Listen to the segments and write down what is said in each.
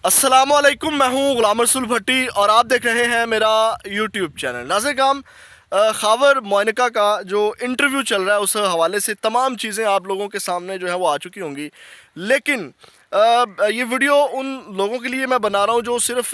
अस्सलाम वालेकुम, मैं हूँ गुलाम रसूल भट्टी और आप देख रहे हैं मेरा यूट्यूब चैनल। नाज़िर काम, ख़ावर मोइनका का जो इंटरव्यू चल रहा है उस हवाले से तमाम चीज़ें आप लोगों के सामने जो है वो आ चुकी होंगी, लेकिन ये वीडियो उन लोगों के लिए मैं बना रहा हूँ जो सिर्फ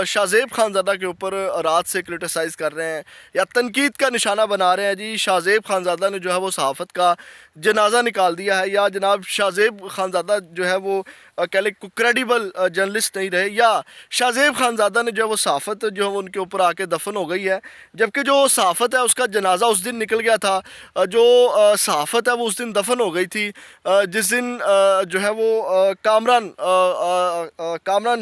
शाहज़ेब खानज़ादा के ऊपर रात से क्रिटिसाइज़ कर रहे हैं या तनकीद का निशाना बना रहे हैं। जी, शाहज़ेब खानज़ादा ने जो है वो सहाफ़त का जनाजा निकाल दिया है, या जनाब शाहज़ेब खानज़ादा जो है वो कह लें क्रेडिबल जर्नलिस्ट नहीं रहे, या शाहज़ेब खानज़ादा ने जो है वो सहाफ़त जो है वो उनके ऊपर आके दफन हो गई है, जबकि जो सहाफ़त है उसका जनाजा उस दिन निकल गया था। जो सहाफ़त है वो उस दिन दफन हो गई थी, जिस दिन जो है वो कामरान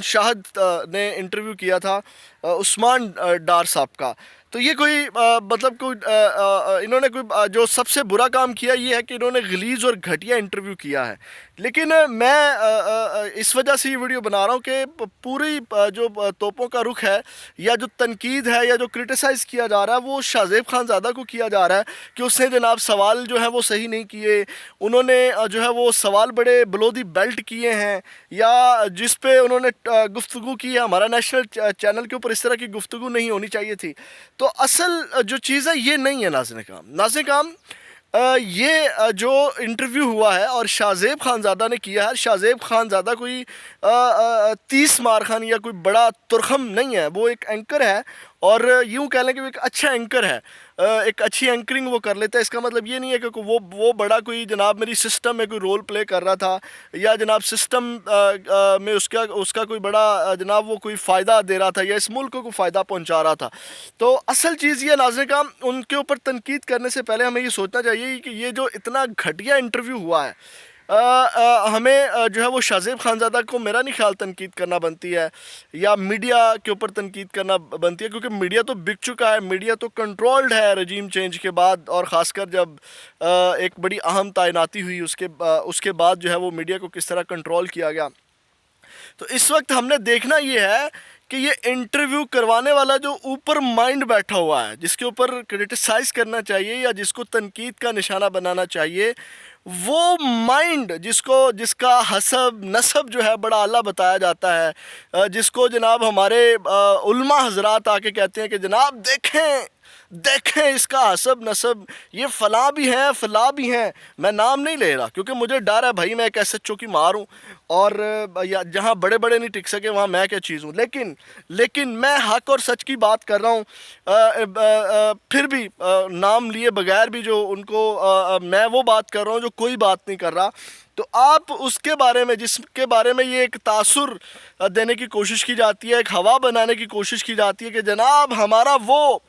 शाहद ने इंटरव्यू किया था उस्मान डार साहब का। तो ये कोई मतलब कोई इन्होंने कोई जो सबसे बुरा काम किया ये है कि इन्होंने गलीज़ और घटिया इंटरव्यू किया है। लेकिन मैं इस वजह से ये वीडियो बना रहा हूँ कि पूरी जो तोपों का रुख है या जो तनकीद है या जो क्रिटिसाइज़ किया जा रहा है वो शाहज़ेब खानज़ादा को किया जा रहा है कि उसने जनाब सवाल जो है वो सही नहीं किए, उन्होंने जो है वो सवाल बड़े बलोदी बेल्ट किए हैं, या जिस पे उन्होंने गुफ्तगू की है। हमारा नेशनल चैनल के ऊपर इस तरह की गुफ्तगू नहीं होनी चाहिए थी। तो असल जो चीज़ है ये नहीं है। नाज़िर काम, ये जो इंटरव्यू हुआ है और शाहज़ेब खानज़ादा ने किया है, शाहज़ेब खानज़ादा कोई 30 मार खान या कोई बड़ा तुरखम नहीं है, वो एक एंकर है और यूँ कह लें कि वो एक अच्छा एंकर है। एक अच्छी एंकरिंग वो कर लेता है। इसका मतलब ये नहीं है कि वो बड़ा कोई जनाब मेरी सिस्टम में कोई रोल प्ले कर रहा था, या जनाब सिस्टम में उसका कोई बड़ा जनाब वो कोई फ़ायदा दे रहा था या इस मुल्क को फ़ायदा पहुंचा रहा था। तो असल चीज़ ये नाज़िर का, उनके ऊपर तनकीद करने से पहले हमें ये सोचना चाहिए कि ये जो इतना घटिया इंटरव्यू हुआ है, हमें जो है वो शाहज़ेब खानज़ादा को मेरा नहीं ख्याल तनकीद करना बनती है या मीडिया के ऊपर तनकीद करना बनती है, क्योंकि मीडिया तो बिक चुका है, मीडिया तो कंट्रोल्ड है रजीम चेंज के बाद, और ख़ासकर जब एक बड़ी अहम तैनाती हुई उसके बाद जो है वो मीडिया को किस तरह कंट्रोल किया गया। तो इस वक्त हमने देखना ये है कि ये इंटरव्यू करवाने वाला जो ऊपर माइंड बैठा हुआ है, जिसके ऊपर क्रिटिसाइज़ करना चाहिए या जिसको तनकीद का निशाना बनाना चाहिए, वो माइंड जिसका हसब नसब जो है बड़ा आला बताया जाता है, जिसको जनाब हमारे उल्मा हजरात आके कहते हैं कि जनाब देखें इसका हसब नसब, ये फ़लाँ भी हैं फ़लाँ भी हैं। मैं नाम नहीं ले रहा क्योंकि मुझे डर है भाई, मैं एक SHO की मार हूँ और या जहाँ बड़े बड़े नहीं टिक सके वहाँ मैं क्या चीज़ हूँ। लेकिन मैं हक और सच की बात कर रहा हूँ। फिर भी नाम लिए बगैर भी जो उनको मैं वो बात कर रहा हूँ जो कोई बात नहीं कर रहा। तो आप उसके बारे में, जिसके बारे में ये एक तासुर देने की कोशिश की जाती है, एक हवा बनाने की कोशिश की जाती है कि जनाब हमारा वो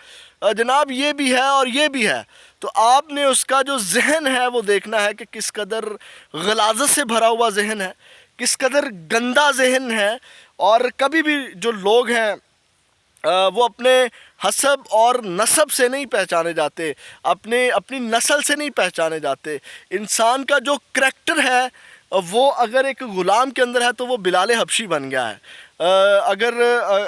जनाब ये भी है और ये भी है, तो आपने उसका जो जहन है वो देखना है कि किस कदर गलाजत से भरा हुआ जहन है, किस कदर गंदा जहन है। और कभी भी जो लोग हैं वो अपने हसब और नसब से नहीं पहचाने जाते, अपनी नस्ल से नहीं पहचाने जाते। इंसान का जो करैक्टर है वो अगर एक ग़ुलाम के अंदर है तो वो बिलाल हबशी बन गया है। अगर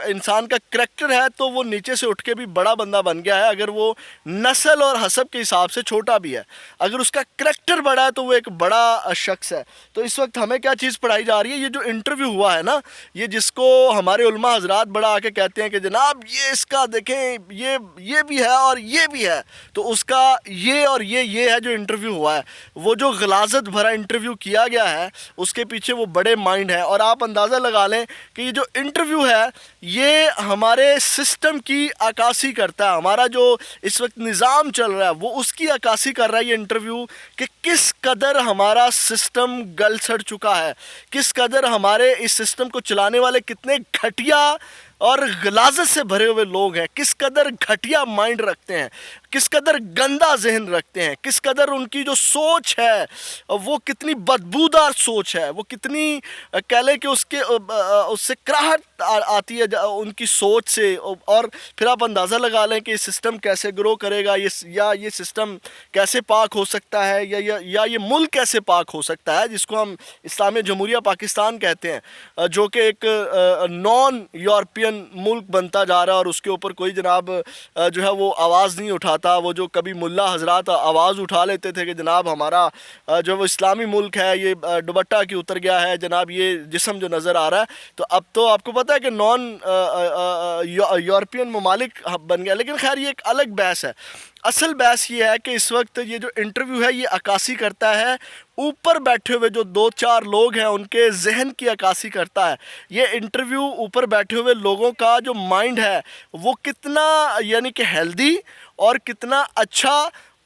इंसान का करैक्टर है तो वो नीचे से उठ के भी बड़ा बंदा बन गया है, अगर वो नस्ल और हसब के हिसाब से छोटा भी है। अगर उसका करैक्टर बड़ा है तो वो एक बड़ा शख्स है। तो इस वक्त हमें क्या चीज़ पढ़ाई जा रही है, ये जो इंटरव्यू हुआ है ना, ये जिसको हमारे उलमा हजरात बड़ा आके कहते हैं कि जनाब ये इसका देखें ये भी है और ये भी है, तो उसका ये और ये है जो इंटरव्यू हुआ है, वो जो गलाजत भरा इंटरव्यू किया गया है उसके पीछे वो बड़े माइंड है। और आप अंदाज़ा लगा लें कि ये जो इंटरव्यू है ये हमारे सिस्टम की अक्कासी करता है। हमारा जो इस वक्त निज़ाम चल रहा है वो उसकी अक्कासी कर रहा है ये इंटरव्यू, कि किस कदर हमारा सिस्टम गल सड़ चुका है, किस कदर हमारे इस सिस्टम को चलाने वाले कितने घटिया और गलाजत से भरे हुए लोग हैं, किस कदर घटिया माइंड रखते हैं, किस कदर गंदा जहन रखते हैं, किस कदर उनकी जो सोच है वो कितनी बदबूदार सोच है, वो कितनी कह लें कि उससे कराहट आती है उनकी सोच से। और फिर आप अंदाज़ा लगा लें कि ये सिस्टम कैसे ग्रो करेगा, ये सिस्टम कैसे पाक हो सकता है, या ये मुल्क कैसे पाक हो सकता है जिसको हम इस्लामी जमहूरिया पाकिस्तान कहते हैं, जो कि एक नॉन यूरोपियन मुल्क बनता जा रहा है और उसके ऊपर कोई जनाब जो है वो आवाज़ नहीं उठाता। تھا, وہ جو کبھی ملا حضرات آواز اٹھا لیتے تھے کہ جناب ہمارا جو وہ اسلامی ملک ہے یہ دوپٹہ کی اتر گیا ہے, جناب یہ جسم جو نظر آ رہا ہے, تو اب تو آپ کو پتہ ہے کہ نان یورپین ممالک بن گیا. لیکن خیر یہ ایک الگ بحث ہے. اصل بحث یہ ہے کہ اس وقت یہ جو انٹرویو ہے یہ عکاسی کرتا ہے اوپر بیٹھے ہوئے جو 2-4 لوگ ہیں ان کے ذہن کی عکاسی کرتا ہے. یہ انٹرویو اوپر بیٹھے ہوئے لوگوں کا جو مائنڈ ہے وہ کتنا یعنی کہ ہیلدی اور کتنا اچھا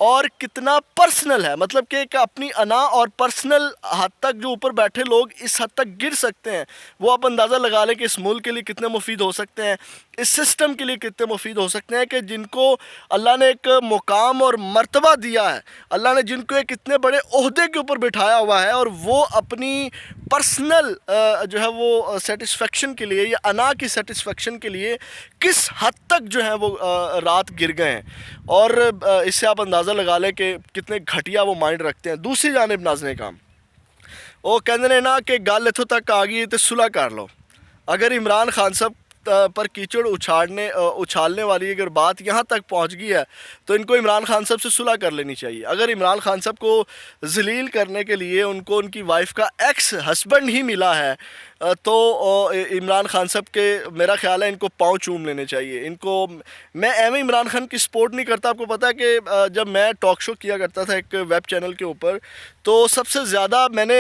اور کتنا پرسنل ہے, مطلب کہ ایک اپنی انا اور پرسنل حد تک جو اوپر بیٹھے لوگ اس حد تک گر سکتے ہیں, وہ آپ اندازہ لگا لیں کہ اس ملک کے لیے کتنے مفید ہو سکتے ہیں, اس سسٹم کے لیے کتنے مفید ہو سکتے ہیں کہ جن کو اللہ نے ایک مقام اور مرتبہ دیا ہے, اللہ نے جن کو ایک اتنے بڑے عہدے کے اوپر بٹھایا ہوا ہے, اور وہ اپنی پرسنل جو ہے وہ سیٹسفیکشن کے لیے یا انا کی سیٹسفیکشن کے لیے کس حد تک جو ہے وہ رات گر گئے ہیں. اور اس سے آپ اندازہ لگا لیں کہ کتنے گھٹیا وہ مائنڈ رکھتے ہیں. دوسری جانب ناظرین کام وہ کہتے ہیں نا کہ گل اتوں تک آ گئی تو صلح کر لو. اگر عمران خان صاحب پر کیچڑ اچھالنے والی اگر بات یہاں تک پہنچ گئی ہے تو ان کو عمران خان صاحب سے صلح کر لینی چاہیے. اگر عمران خان صاحب کو ذلیل کرنے کے لیے ان کو ان کی وائف کا ایکس ہسبینڈ ہی ملا ہے تو عمران خان صاحب کے میرا خیال ہے ان کو پاؤں چوم لینے چاہیے. ان کو میں ایویں عمران خان کی سپورٹ نہیں کرتا. آپ کو پتہ ہے کہ جب میں ٹاک شو کیا کرتا تھا ایک ویب چینل کے اوپر تو سب سے زیادہ میں نے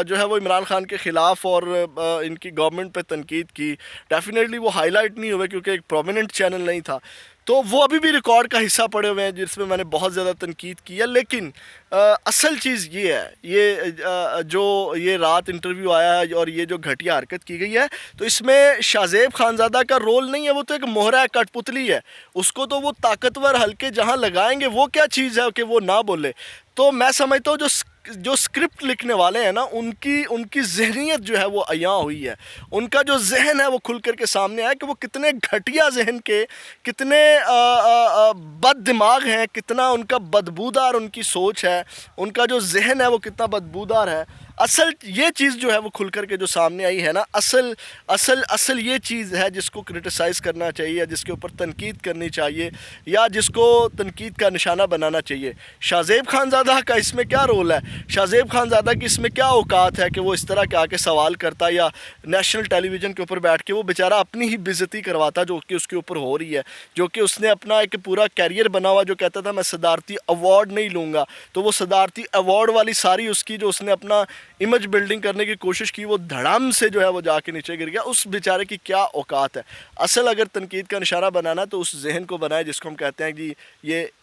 جو ہے وہ عمران خان کے خلاف اور ان کی گورنمنٹ پہ تنقید کی. ڈیفینیٹلی وہ ہائی لائٹ نہیں ہوئے کیونکہ ایک پرومیننٹ چینل نہیں تھا, تو وہ ابھی بھی ریکارڈ کا حصہ پڑے ہوئے ہیں جس میں میں نے بہت زیادہ تنقید کی ہے. لیکن اصل چیز یہ ہے, یہ جو یہ رات انٹرویو آیا ہے اور یہ جو گھٹیا حرکت کی گئی ہے تو اس میں شاہ خانزادہ کا رول نہیں ہے. وہ تو ایک مہرہ ہے, کٹ پتلی ہے, اس کو تو وہ طاقتور حلقے جہاں لگائیں گے وہ کیا چیز ہے کہ وہ نہ بولے. تو میں سمجھتا ہوں جو سکرپٹ لکھنے والے ہیں نا ان کی ذہنیت جو ہے وہ عیاں ہوئی ہے, ان کا جو ذہن ہے وہ کھل کر کے سامنے آیا کہ وہ کتنے گھٹیا ذہن کے, کتنے بد دماغ ہیں, کتنا ان کا بدبودار ان کی سوچ ہے, ان کا جو ذہن ہے وہ کتنا بدبودار ہے. اصل یہ چیز جو ہے وہ کھل کر کے جو سامنے آئی ہے نا, اصل یہ چیز ہے جس کو کرٹیسائز کرنا چاہیے, جس کے اوپر تنقید کرنی چاہیے یا جس کو تنقید کا نشانہ بنانا چاہیے. شاہ زیب خانزادہ کا اس میں کیا رول ہے, شاہ زیب خانزادہ کی اس میں کیا اوقات ہے کہ وہ اس طرح کے آ کے سوال کرتا یا نیشنل ٹیلی ویژن کے اوپر بیٹھ کے وہ بیچارہ اپنی ہی بےعزتی کرواتا جو کہ اس کے اوپر ہو رہی ہے, جو کہ اس نے اپنا ایک پورا کیریئر بنا ہوا, جو کہتا تھا میں صدارتی ایوارڈ نہیں لوں گا, تو وہ صدارتی ایوارڈ والی ساری اس کی جو اس نے اپنا امیج بلڈنگ کرنے کی کوشش کی وہ دھڑام سے جو ہے وہ جا کے نیچے گر گیا. اس بیچارے کی کیا اوقات ہے. اصل اگر تنقید کا نشانہ بنانا تو اس ذہن کو بنائے جس کو ہم کہتے ہیں کہ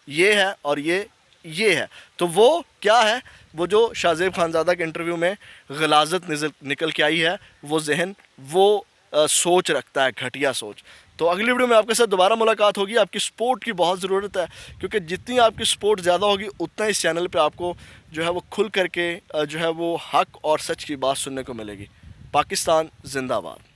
یہ ہے اور یہ ہے. تو وہ کیا ہے, وہ جو شاہ زیب خانزادہ کے انٹرویو میں غلاظت نکل کے آئی ہے, وہ ذہن وہ سوچ رکھتا ہے, گھٹیا سوچ. تو اگلی ویڈیو میں آپ کے ساتھ دوبارہ ملاقات ہوگی. آپ کی سپورٹ کی بہت ضرورت ہے کیونکہ جتنی آپ کی سپورٹ زیادہ ہوگی اتنا اس چینل پہ آپ کو جو ہے وہ کھل کر کے جو ہے وہ حق اور سچ کی بات سننے کو ملے گی. پاکستان زندہ باد.